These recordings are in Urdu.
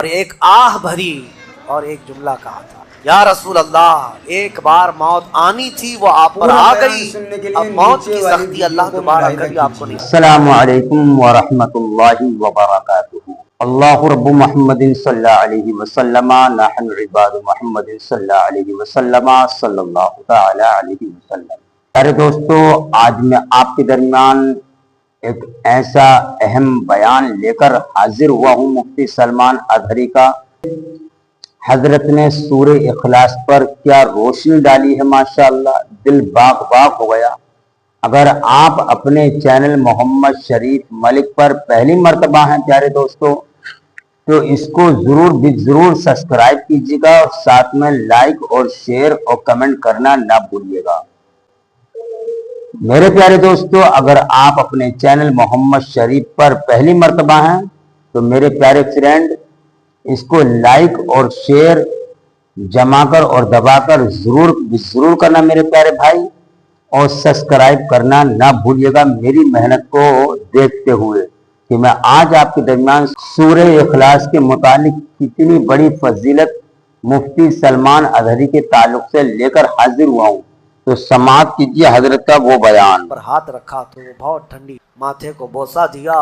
اور ایک آہ بھری اور ایک جملہ کہا تھا، یا رسول اللہ ایک بار موت آنی تھی وہ آپ پر آ گئی، اب موت کی سختی اللہ دوبارہ کبھی آپ کو نہیں۔ السلام علیکم ورحمۃ اللہ وبرکاتہ۔ اللہ رب محمد صلی اللہ علیہ وسلم نحن عباد محمد صلی اللہ علیہ وسلم صلی اللہ تعالی علیہ وسلم۔ ارے دوستو، آج میں آپ کے درمیان ایک ایسا اہم بیان لے کر حاضر ہوا ہوں مفتی سلمان اظہری کا۔ حضرت نے سورہ اخلاص پر کیا روشنی ڈالی ہے، ماشاءاللہ، دل باغ باغ ہو گیا۔ اگر آپ اپنے چینل محمد شریف ملک پر پہلی مرتبہ ہیں پیارے دوستو، تو اس کو ضرور سبسکرائب کیجیے گا اور ساتھ میں لائک اور شیئر اور کمنٹ کرنا نہ بھولیے گا۔ میرے پیارے دوستو، اگر آپ اپنے چینل محمد شریف پر پہلی مرتبہ ہیں تو میرے پیارے فرینڈ، اس کو لائک اور شیئر جما کر اور دبا کر ضرور کرنا میرے پیارے بھائی، اور سبسکرائب کرنا نہ بھولیے گا میری محنت کو دیکھتے ہوئے کہ میں آج آپ کے درمیان سورہ اخلاص کے متعلق کتنی بڑی فضیلت مفتی سلمان اظہری کے تعلق سے لے کر حاضر ہوا ہوں۔ تو سماعت کیجیے حضرت کا وہ بیان۔ پر ہاتھ رکھا تو وہ بہت ٹھنڈی ماتھے کو بوسہ دیا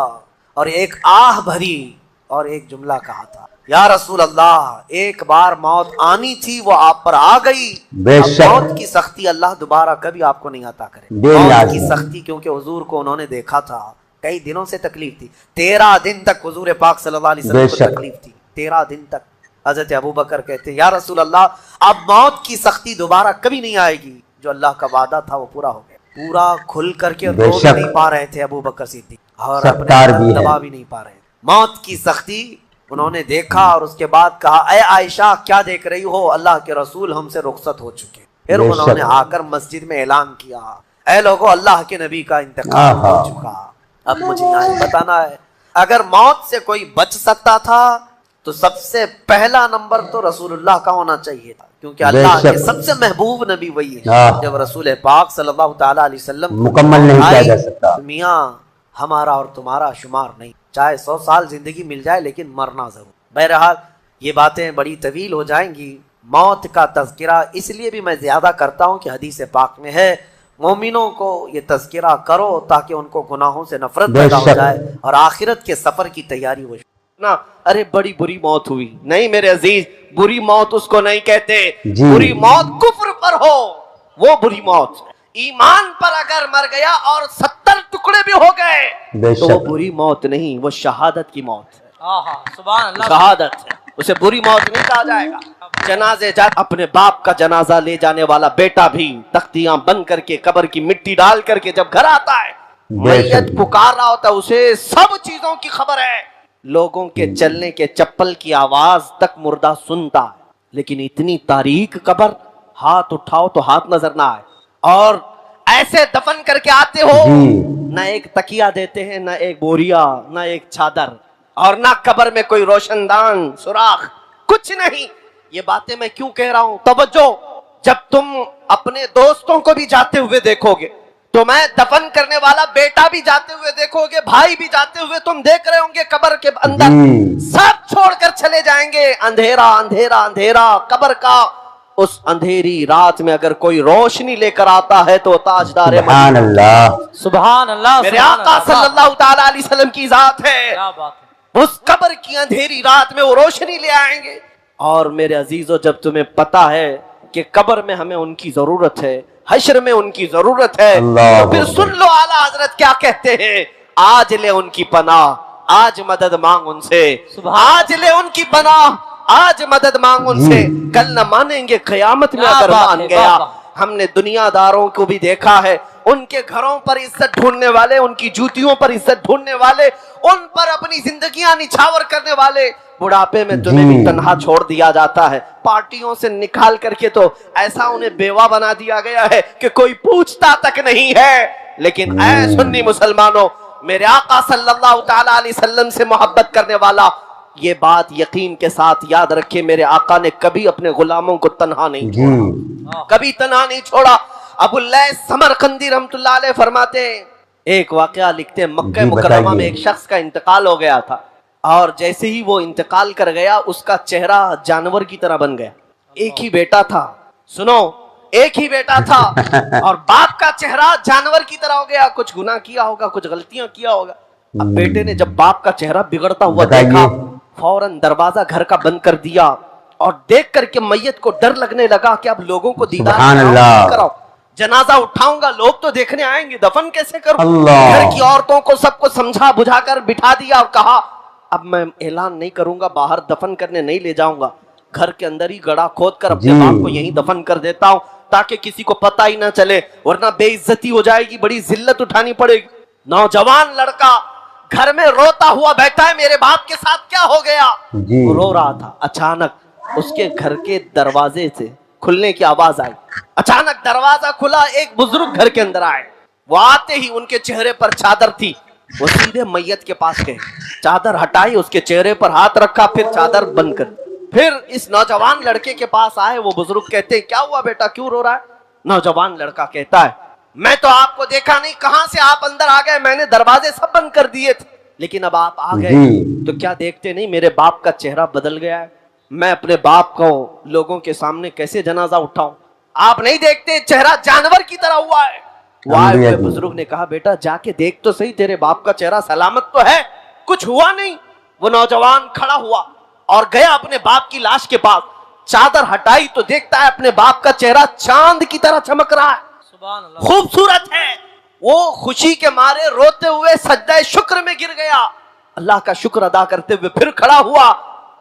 اور ایک آہ بھری اور ایک جملہ کہا تھا، یا رسول اللہ ایک بار موت آنی تھی وہ آپ پر آ گئی، بے اب شک موت کی سختی اللہ دوبارہ کبھی آپ کو نہیں عطا کرے۔ بے موت نیاز کی ہے۔ سختی کیونکہ حضور کو انہوں نے دیکھا تھا، کئی دنوں سے تکلیف تھی، 13 دن تک حضور پاک صلی اللہ علیہ بے وسلم کو شک تکلیف تھی، 13 دن تک۔ حضرت ابوبکر کہتے ہیں، یا رسول اللہ اب موت کی سختی دوبارہ کبھی نہیں آئے گی، جو اللہ کا وعدہ تھا وہ پورا ہو گیا۔ پورا کھل کر کے بے رو بھی شک نہیں پا رہے تھے ابوبکر صدیق، اور ستار اپنے بھی ہے۔ دبا بھی نہیں پا رہے۔ موت کی سختی انہوں نے دیکھا اور اس کے بعد کہا، اے عائشہ کیا دیکھ رہی ہو، اللہ کے رسول ہم سے رخصت ہو چکے۔ پھر بے انہوں نے شک آ کر مسجد میں اعلان کیا، اے لوگو اللہ کے نبی کا انتقال ہو چکا۔ اب مجھے یہاں یہ بتانا ہے، اگر موت سے کوئی بچ سکتا تھا تو سب سے پہلا نمبر تو رسول اللہ کا ہونا چاہیے تھا، کیونکہ اللہ کے سب سے محبوب نبی وہی ہے۔ جب رسول پاک صلی اللہ تعالی علیہ وسلم مکمل نہیں کیا جا سکتا۔ تو میاں ہمارا اور تمہارا شمار نہیں، چاہے 100 سال زندگی مل جائے لیکن مرنا ضرور۔ بہرحال یہ باتیں بڑی طویل ہو جائیں گی۔ موت کا تذکرہ اس لیے بھی میں زیادہ کرتا ہوں کہ حدیث پاک میں ہے، مومنوں کو یہ تذکرہ کرو تاکہ ان کو گناہوں سے نفرت پیدا ہو جائے اور آخرت کے سفر کی تیاری ہو نا۔ ارے بڑی بری موت ہوئی، نہیں میرے عزیز، بری موت اس کو نہیں کہتے، بری موت کفر پر ہو وہ بری موت۔ ایمان پر اگر مر گیا اور 70 ٹکڑے بھی ہو گئے تو وہ بری موت نہیں، وہ شہادت کی موت ہے۔ سبحان اللہ، شہادت ہے، اسے بری موت نہیں کہا جائے گا۔ جنازے اپنے باپ کا جنازہ لے جانے والا بیٹا بھی تختیاں بند کر کے قبر کی مٹی ڈال کر کے جب گھر آتا ہے، میت پکار رہا ہوتا ہے، اسے سب چیزوں کی خبر ہے، لوگوں کے چلنے کے چپل کی آواز تک مردہ سنتا ہے، لیکن اتنی تاریک قبر، ہاتھ اٹھاؤ تو ہاتھ نظر نہ آئے، اور ایسے دفن کر کے آتے ہو، نہ ایک تکیہ دیتے ہیں، نہ ایک بوریا، نہ ایک چادر، اور نہ قبر میں کوئی روشن دان سوراخ، کچھ نہیں۔ یہ باتیں میں کیوں کہہ رہا ہوں؟ توجہ، جب تم اپنے دوستوں کو بھی جاتے ہوئے دیکھو گے، تو میں دفن کرنے والا بیٹا بھی جاتے ہوئے دیکھو گے، بھائی بھی جاتے ہوئے تم دیکھ رہے ہوں گے، قبر کے اندر سب چھوڑ کر چلے جائیں گے، اندھیرا اندھیرا اندھیرا قبر کا۔ اس اندھیری رات میں اگر کوئی روشنی لے کر آتا ہے تو تاجدار سبحان اللہ، سبحان اللہ، میرے آقا صلی اللہ تعالی علیہ وسلم کی ذات ہے، کیا بات ہے۔ اس قبر کی اندھیری رات میں وہ روشنی لے آئیں گے۔ اور میرے عزیزو، جب تمہیں پتا ہے کہ قبر میں ہمیں ان کی ضرورت ہے، حشر میں ان کی ضرورت ہے، تو پھر سن لو اعلیٰ حضرت کیا کہتے ہیں، آج لے ان کی پناہ، آج مدد مانگ ان سے، آج لے ان کی پناہ، آج مدد مانگ ان سے، کل نہ مانیں گے قیامت میں اگر مان گیا۔ ہم نے دنیا داروں کو بھی دیکھا ہے، ان کے گھروں پر عزت ڈھونڈنے والے، ان کی جوتیوں پر عزت ڈھونڈنے والے، ان پر اپنی زندگیاں نچھاور کرنے والے، بڑھاپے میں تمہیں بھی تنہا چھوڑ دیا جاتا ہے، پارٹیوں سے نکال کر کے تو ایسا انہیں بیوہ بنا دیا گیا ہے کہ کوئی پوچھتا تک نہیں ہے۔ لیکن اے سنی مسلمانوں، میرے آقا صلی اللہ تعالی علیہ وسلم سے محبت کرنے والا یہ بات یقین کے ساتھ یاد رکھے، میرے آقا نے کبھی اپنے غلاموں کو تنہا نہیں چھوڑا، کبھی تنہا نہیں چھوڑا۔ ابو اللیث سمرقندی رحمۃ اللہ علیہ فرماتے ہیں، ایک واقعہ لکھتے ہیں، مکہ مکرمہ میں ایک شخص کا انتقال ہو گیا تھا، اور جیسے ہی وہ انتقال کر گیا اس کا چہرہ جانور کی طرح بن گیا. ایک ہی بیٹا تھا, سنو, ایک ہی بیٹا تھا اور باپ کا چہرہ جانور کی طرح ہو گیا. کچھ گناہ کیا ہوگا, کچھ غلطیاں کیا ہوگا. اب بیٹے نے جب باپ کا چہرہ بگڑتا ہوا دیکھا, فوراً دروازہ گھر کا بند کر دیا اور دیکھ کر کے میت کو ڈر لگنے لگا کہ اب لوگوں کو دیدار کراؤ, جنازہ اٹھاؤں گا, لوگ تو دیکھنے آئیں گے, دفن کیسے کروں. گھر کی عورتوں کو سب کو سمجھا بجھا کر بٹھا دیا اور کہا اب میں اعلان نہیں کروں گا, باہر دفن کرنے نہیں لے جاؤں گا, گھر کے اندر ہی گڑھا کھود کر اپنے باپ کو یہیں دفن کر دیتا ہوں تاکہ کسی کو پتہ ہی نہ چلے, ورنہ بے عزتی ہو جائے گی, بڑی ذلت اٹھانی پڑے گی. نوجوان لڑکا گھر میں روتا ہوا بیٹھا ہے, میرے باپ کے ساتھ کیا ہو گیا, وہ رو رہا تھا. اچانک اس کے گھر کے دروازے سے کھلنے کی آواز آئی. اچانک دروازہ کھلا, ایک بزرگ گھر کے اندر آئے. وہ آتے ہی ان کے چہرے پر چادر تھی, وہ سیدھے میت کے پاس گئے, چادر ہٹائی, اس کے چہرے پر ہاتھ رکھا, پھر چادر بند کر. پھر اس نوجوان لڑکے کے پاس آئے. وہ بزرگ کہتے ہیں کیا ہوا بیٹا, کیوں رو رہا ہے. نوجوان لڑکا کہتا ہے میں تو آپ کو دیکھا نہیں, کہاں سے آپ اندر آ گئے, میں نے دروازے سب بند کر دیے تھے, لیکن اب آپ آ گئے تو کیا دیکھتے نہیں میرے باپ کا چہرہ بدل گیا ہے. میں اپنے باپ کو لوگوں کے سامنے کیسے جنازہ اٹھاؤں, آپ نہیں دیکھتے چہرہ جانور کی طرح ہوا ہے. وہ بزرگ نے کہا بیٹا جا کے دیکھ تو صحیح, تیرے باپ کا چہرہ سلامت تو ہے, کچھ ہوا نہیں. وہ نوجوان کھڑا ہوا اور گیا اپنے باپ کی لاش کے پاس, چادر ہٹائی تو دیکھتا ہے اپنے باپ کا چہرہ چاند کی طرح چمک رہا ہے, خوبصورت ہے. وہ خوشی کے مارے روتے ہوئے سجدہ شکر میں گر گیا, اللہ کا شکر ادا کرتے ہوئے پھر کھڑا ہوا.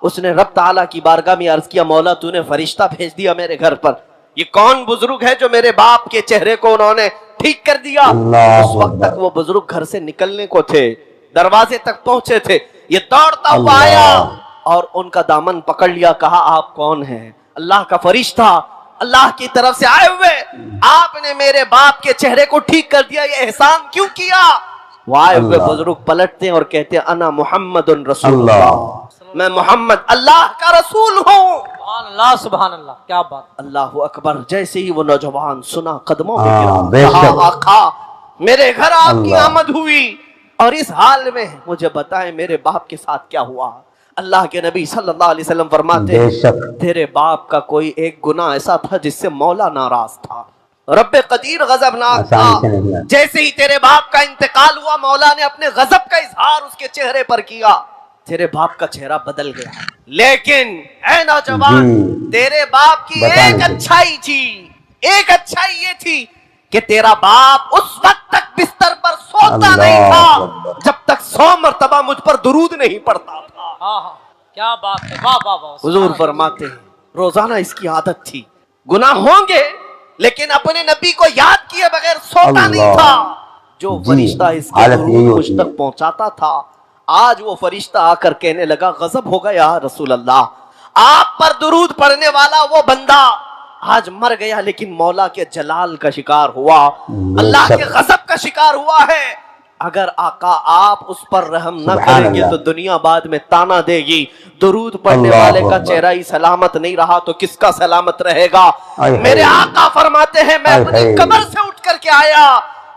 اس نے رب تعالیٰ کی بارگاہ میں عرض کیا مولا تو نے فرشتہ بھیج دیا میرے گھر پر, یہ کون بزرگ ہے جو میرے باپ کے چہرے کو انہوں نے ٹھیک کر دیا. اس وقت تک وہ بزرگ گھر سے نکلنے کو تھے, دروازے تک پہنچے تھے, یہ دوڑتا ہوا آیا اور ان کا دامن پکڑ لیا, کہا آپ کون ہیں. اللہ کا فرشتہ, اللہ کی طرف سے آئے ہوئے, آپ نے میرے باپ کے چہرے کو ٹھیک کر دیا, یہ احسان کیوں کیا. وہ آئے ہوئے بزرگ پلٹتے ہیں اور کہتے ہیں انا محمد رسول اللہ, میں محمد اللہ کا رسول ہوں. سبحان اللہ, سبحان اللہ, کیا بات. اللہ اکبر. جیسے ہی وہ نوجوان سنا قدموں میں گرا, کہا آقا میرے گھر آپ کی آمد ہوئی اور اس حال میں مجھے بتائیں میرے باپ کے ساتھ کیا ہوا. اللہ کے نبی صلی اللہ علیہ وسلم فرماتے ہیں تیرے باپ کا کوئی ایک گناہ ایسا تھا جس سے مولا ناراض تھا, رب قدیر غضبناک تھا. جیسے ہی تیرے باپ کا انتقال ہوا مولا نے اپنے غضب کا اظہار اس کے چہرے پر کیا, تیرے باپ کا چہرہ بدل گیا. لیکن اے نوجوان, تیرے باپ کی ایک اچھائی تھی, ایک اچھائی یہ تھی کہ تیرا باپ اس وقت تک بستر پر سوتا نہیں تھا جب تک 100 مرتبہ مجھ پر درود نہیں پڑتا تھا. کیا بات ہے, واہ واہ واہ. حضور فرماتے ہیں روزانہ اس کی عادت تھی, گناہ ہوں گے لیکن اپنے نبی کو یاد کیے بغیر سوتا نہیں تھا. جو فرشتہ اس کے درود مجھ تک پہنچاتا تھا, آج وہ فرشتہ آ کر کہنے لگا غضب ہو گیا رسول اللہ, آپ پر درود پڑھنے والا وہ بندہ آج مر گیا لیکن مولا کے جلال کا شکار ہوا, اللہ کے غضب کا شکار ہوا ہے. اگر آقا آپ اس پر رحم نہ کریں گے تو دنیا بعد میں تانا دے گی. درود پڑھنے والے کا چہرہ ہی سلامت نہیں رہا تو کس کا سلامت رہے گا. میرے آقا فرماتے ہیں میں اپنی قبر سے اٹھ کر کے آیا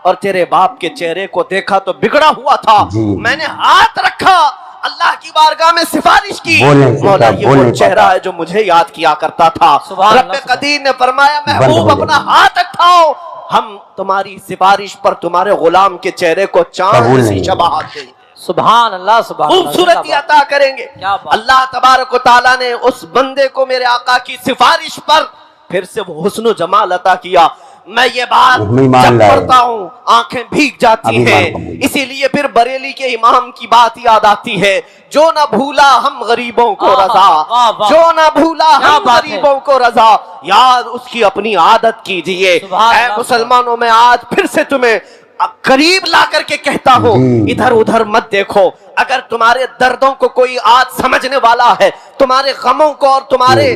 اور تیرے باپ کے چہرے کو دیکھا تو بگڑا ہوا تھا, میں نے ہاتھ رکھا, اللہ کی بارگاہ میں سفارش کی, مولا یہ وہ چہرہ ہے جو مجھے یاد کیا کرتا تھا. رب قدیر نے فرمایا محبوب اپنا ہاتھ اٹھاؤ, ہم تمہاری سفارش پر تمہارے غلام کے چہرے کو چاند سی شباہت دیں گے. سبحان اللہ, سبحان اللہ, خوبصورتی عطا کریں گے. اللہ تبارک و تعالیٰ نے اس بندے کو میرے آقا کی سفارش پر پھر سے وہ حسن و جمال عطا کیا. میں یہ بات جب پڑھتا ہوں آنکھیں بھیگ جاتی ہیں, اسی لیے پھر بریلی کے امام کی بات یاد آتی ہے, جو نہ بھولا ہم غریبوں کو رضا, جو نہ بھولا ہم غریبوں کو رضا, یاد اس کی اپنی عادت کیجئے. اے مسلمانوں میں آج پھر سے تمہیں قریب لا کر کے کہتا ہوں ادھر ادھر مت دیکھو. اگر تمہارے دردوں کو کوئی آج سمجھنے والا ہے, تمہارے غموں کو اور تمہارے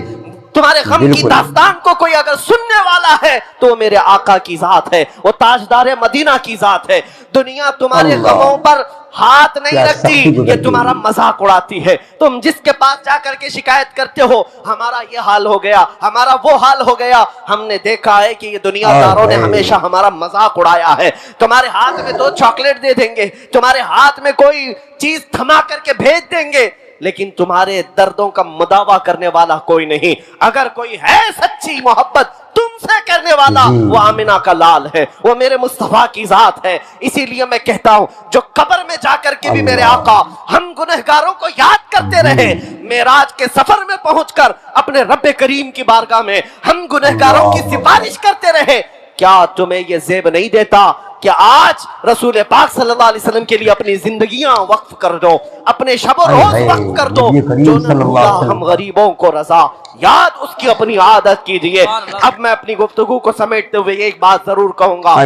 تمہارے غم کی بالکل۔ داستان کو کوئی اگر سننے والا ہے تو وہ میرے آقا کی ذات ہے، وہ تاجدار مدینہ کی ذات ہے۔ دنیا تمہارے اللہ، غموں پر ہاتھ نہیں کیا رکھتی، سختی گزرتی یہ تمہارا مذاق اڑاتی ہے۔ تم جس کے پاس جا کر کے شکایت کرتے ہو ہمارا یہ حال ہو گیا، ہمارا وہ حال ہو گیا، ہم نے دیکھا ہے کہ یہ دنیا داروں نے ہمیشہ ہمارا مذاق اڑایا ہے۔ تمہارے ہاتھ میں 2 چاکلیٹ دے دیں گے، تمہارے ہاتھ میں کوئی چیز تھما کر کے بھیج دیں گے، لیکن تمہارے دردوں کا مداوا کرنے والا کوئی نہیں۔ اگر کوئی ہے سچی محبت تم سے کرنے والا، وہ آمنہ کا لال ہے، وہ میرے مصطفیٰ کی ذات ہے۔ اسی لیے میں کہتا ہوں جو قبر میں جا کر کے بھی میرے آقا ہم گنہگاروں کو یاد کرتے رہے، معراج کے سفر میں پہنچ کر اپنے رب کریم کی بارگاہ میں ہم گنہگاروں کی سفارش کرتے رہے، کیا تمہیں یہ زیب نہیں دیتا کہ آج رسول پاک صلی اللہ علیہ وسلم کے لیے اپنی زندگیاں وقف کر دو، اپنے شب و روز وقف کر دو، جو نہ اللہ ہم غریبوں کو رضا، یاد اس کی اپنی عادت کیجئے۔ اب میں اپنی گفتگو کو سمیٹتے ہوئے ایک بات ضرور کہوں گا،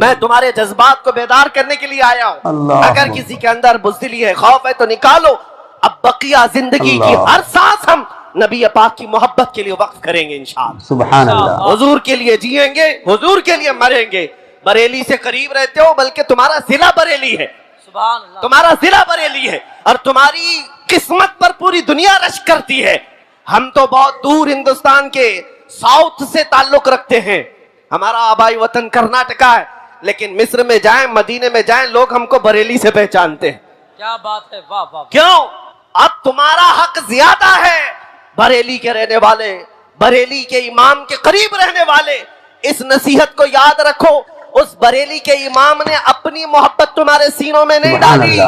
میں تمہارے جذبات کو بیدار کرنے کے لیے آیا ہوں۔ اگر کسی کے اندر بزدلی ہے، خوف ہے تو نکالو، اب بقیہ زندگی کی ہر سانس ہم نبی پاک کی محبت کے لیے وقف کریں گے انشاءاللہ۔ سبحان اللہ۔ حضور کے لیے جئیں گے، حضور کے لیے مریں گے۔ بریلی سے قریب رہتے ہو بلکہ تمہارا ضلع بریلی ہے، سبحان اللہ، تمہارا ضلع بریلی ہے، اور تمہاری قسمت پر پوری دنیا رش کرتی ہے۔ ہم تو بہت دور ہندوستان کے ساؤتھ سے تعلق رکھتے ہیں، ہمارا آبائی وطن کرناٹکا ہے، لیکن مصر میں جائیں، مدینے میں جائیں، لوگ ہم کو بریلی سے پہچانتے ہیں۔ کیا بات ہے، واہ واہ، کیوں؟ اب تمہارا حق زیادہ ہے، بریلی کے رہنے والے، بریلی کے امام کے قریب رہنے والے، اس نصیحت کو یاد رکھو۔ اس بریلی کے امام نے اپنی محبت تمہارے سینوں میں نہیں ڈالی،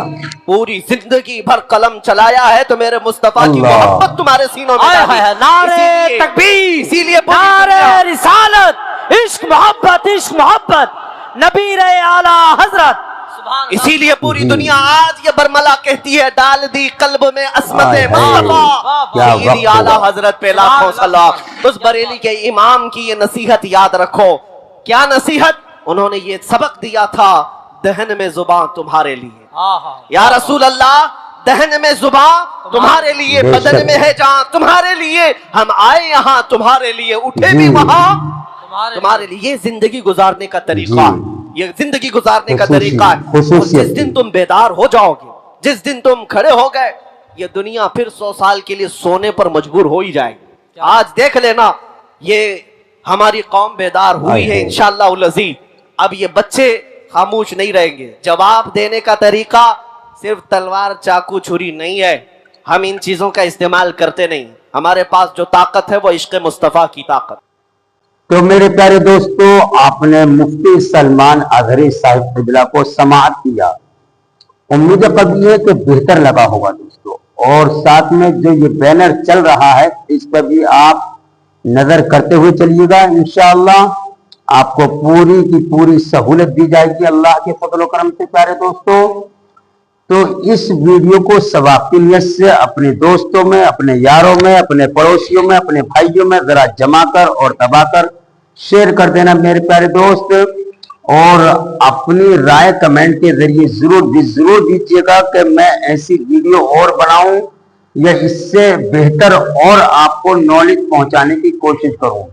پوری زندگی بھر قلم چلایا ہے تو میرے مصطفیٰ کی محبت تمہارے سینوں میں ڈالی۔ نعرے تکبیر، اسی لیے نعرے رسالت، عشق محبت نبی اعلیٰ حضرت، اسی لیے پوری دنیا آج یہ برملا کہتی ہے، ڈال دی قلب میں عصمت مصطفیٰ، سیدی اعلیٰ حضرت پہ لاکھوں سلام۔ اس بریلی کے امام کی یہ نصیحت یاد رکھو۔ کیا نصیحت؟ انہوں نے یہ سبق دیا تھا، دہن میں زبان تمہارے لیے، یا رسول اللہ دہن میں زبان تمہارے لیے، بدن میں ہے جان تمہارے لیے، ہم آئے یہاں تمہارے لیے، اٹھے بھی وہاں تمہارے لیے۔ یہ زندگی گزارنے کا طریقہ، یہ زندگی گزارنے کا طریقہ ہے۔ جس دن تم بیدار ہو جاؤ گے، جس دن تم کھڑے ہو گئے، یہ دنیا پھر 100 سال کے لیے سونے پر مجبور ہو ہی جائے گی۔ آج دیکھ لینا، یہ ہماری قوم بیدار ہوئی ہے انشاءاللہ العزیز۔ اب یہ بچے خاموش نہیں رہیں گے، جواب دینے کا طریقہ صرف تلوار چاقو چھری نہیں ہے، ہم ان چیزوں کا استعمال کرتے نہیں، ہمارے پاس جو طاقت ہے وہ عشق مصطفیٰ کی طاقت۔ تو میرے پیارے دوستو، آپ نے مفتی سلمان اظہری صاحب قبلہ کو سماعت کیا، امید قبل ہے کہ بہتر لگا ہوگا دوستو، اور ساتھ میں جو یہ بینر چل رہا ہے اس پر بھی آپ نظر کرتے ہوئے چلیے گا، انشاءاللہ آپ کو پوری کی پوری سہولت دی جائے گی اللہ کے فضل و کرم سے۔ پیارے دوستو، تو اس ویڈیو کو ثوابیت سے اپنے دوستوں میں، اپنے یاروں میں، اپنے پڑوسیوں میں، اپنے بھائیوں میں ذرا جمع کر اور دبا کر شیئر کر دینا میرے پیارے دوست، اور اپنی رائے کمنٹ کے ذریعے ضرور دیجیے گا کہ میں ایسی ویڈیو اور بناؤں یا اس سے بہتر اور آپ کو نالج پہنچانے کی کوشش کروں۔